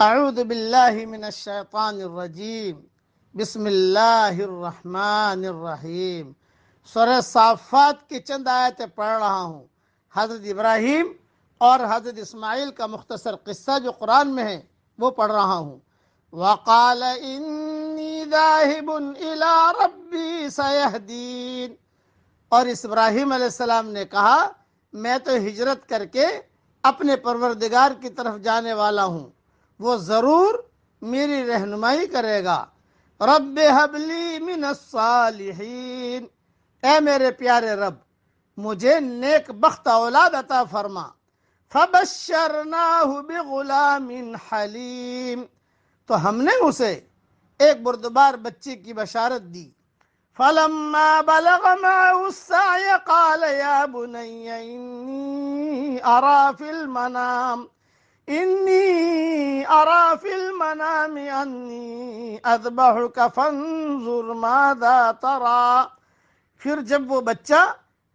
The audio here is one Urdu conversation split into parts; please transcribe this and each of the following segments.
اعوذ باللہ من الشیطان الرجیم بسم اللہ الرحمن الرحیم۔ سورہ صافات کی چند آیتیں پڑھ رہا ہوں۔ حضرت ابراہیم اور حضرت اسماعیل کا مختصر قصہ جو قرآن میں ہے وہ پڑھ رہا ہوں۔ وقال انی ذاہب الی ربی سیہدین، اور اس ابراہیم علیہ السلام نے کہا میں تو ہجرت کر کے اپنے پروردگار کی طرف جانے والا ہوں، وہ ضرور میری رہنمائی کرے گا۔ رب ہب لی من الصالحین، اے میرے پیارے رب مجھے نیک بخت اولاد عطا فرما۔ فبشرناہ بغلام حلیم، تو ہم نے اسے ایک بردبار بچے کی بشارت دی۔ فلما بلغ معه السعي قال يا بني إني أرى في المنام أني أذبحك فانظر ماذا ترى۔ پھر جب وہ بچہ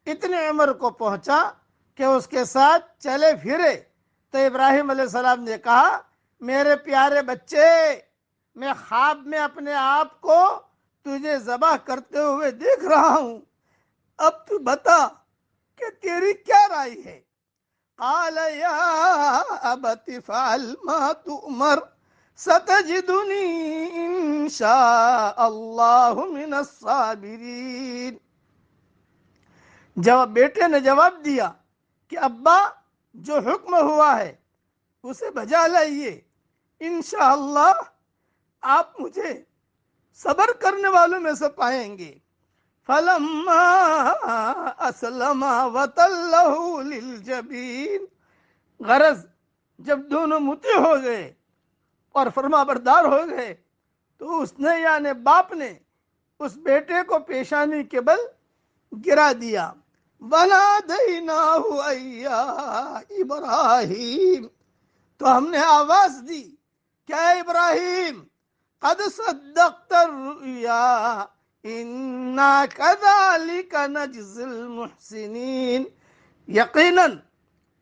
اتنے عمر کو پہنچا کہ اس کے ساتھ چلے پھرے تو ابراہیم علیہ السلام نے کہا میرے پیارے بچے، میں خواب میں اپنے آپ کو تجھے ذبح کرتے ہوئے دیکھ رہا ہوں، اب تو بتا کہ تیری کیا رائے ہے؟ قال یا ابت فعل ما تؤمر ستجدنی انشاء اللہ من الصابرین۔ جب بیٹے نے جواب دیا کہ ابا جو حکم ہوا ہے اسے بجا لائیے، انشاءاللہ آپ مجھے صبر کرنے والوں میں سے پائیں گے۔ فلما اسلما وتلہ للجبین، غرض جب دونوں مطیع ہو گئے اور فرما بردار ہو گئے تو اس نے یعنی باپ نے اس بیٹے کو پیشانی کے بل گرا دیا۔ ونادیناہ ایا ابراہیم، تو ہم نے آواز دی کہ اے ابراہیم قد صدقت الرؤیا انا کذالک نجزی المحسنین، یقیناً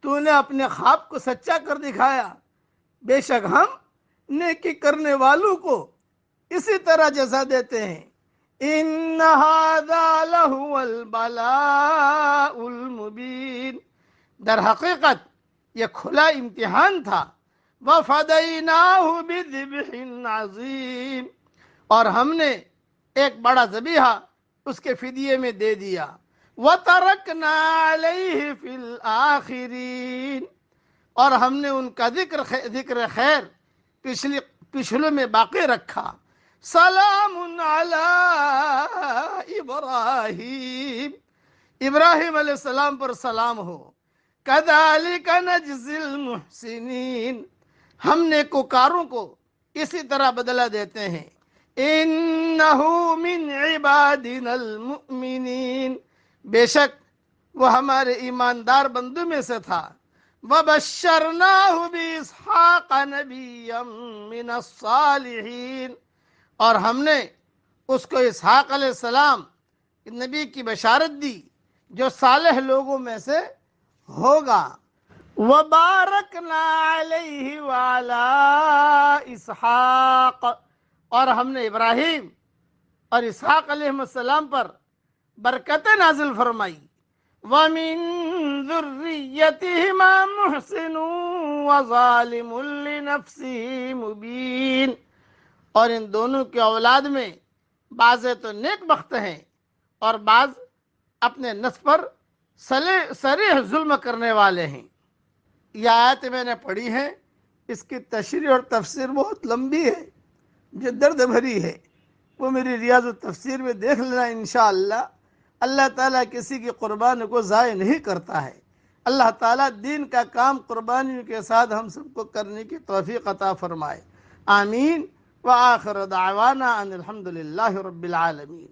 تو نے اپنے خواب کو سچا کر دکھایا، بے شک ہم نیکی کرنے والوں کو اسی طرح جزا دیتے ہیں۔ ان ھذا لہو البلاء المبین، در حقیقت یہ کھلا امتحان تھا۔ وَفَدَيْنَاهُ بِذِبْحٍ عَظِيمٍ، اور ہم نے ایک بڑا ذبیحہ اس کے فدیے میں دے دیا۔ وَتَرَكْنَا عَلَيْهِ فِي الْآخِرِينَ، اور ہم نے ان کا ذکر خیر پچھلوں میں باقی رکھا۔ سلام علی ابراہیم، ابراہیم علیہ السلام پر سلام ہو۔ کذالک نجزی المحسنین، ہم نیکوکاروں کو اسی طرح بدلہ دیتے ہیں۔ انہ من عبادنا المؤمنین، بے شک وہ ہمارے ایماندار بندوں میں سے تھا۔ وبشرناہ باسحاق نبیا من الصالحین، اور ہم نے اس کو اسحاق علیہ السلام نبی کی بشارت دی جو صالح لوگوں میں سے ہوگا۔ وبارکنا علیہ وعلی اسحاق، اور ہم نے ابراہیم اور اسحاق علیہ السلام پر برکت نازل فرمائی۔ وَمِن ذُرِّيَّتِهِمَا مُحْسِنٌ وَظَالِمٌ لِنَفْسِهِ مُبِينٌ، اور ان دونوں کی اولاد میں بعض تو نیک بخت ہیں اور بعض اپنے نفس پر صریح ظلم کرنے والے ہیں۔ یہ آیت میں نے پڑھی ہے، اس کی تشریح اور تفسیر بہت لمبی ہے جو درد بھری ہے، وہ میری ریاض التفسیر میں دیکھ لینا انشاءاللہ۔ اللہ تعالیٰ کسی کی قربانی کو ضائع نہیں کرتا ہے۔ اللہ تعالیٰ دین کا کام قربانیوں کے ساتھ ہم سب کو کرنے کی توفیق عطا فرمائے، آمین۔ وآخر دعوانا ان الحمد للہ رب العالمین۔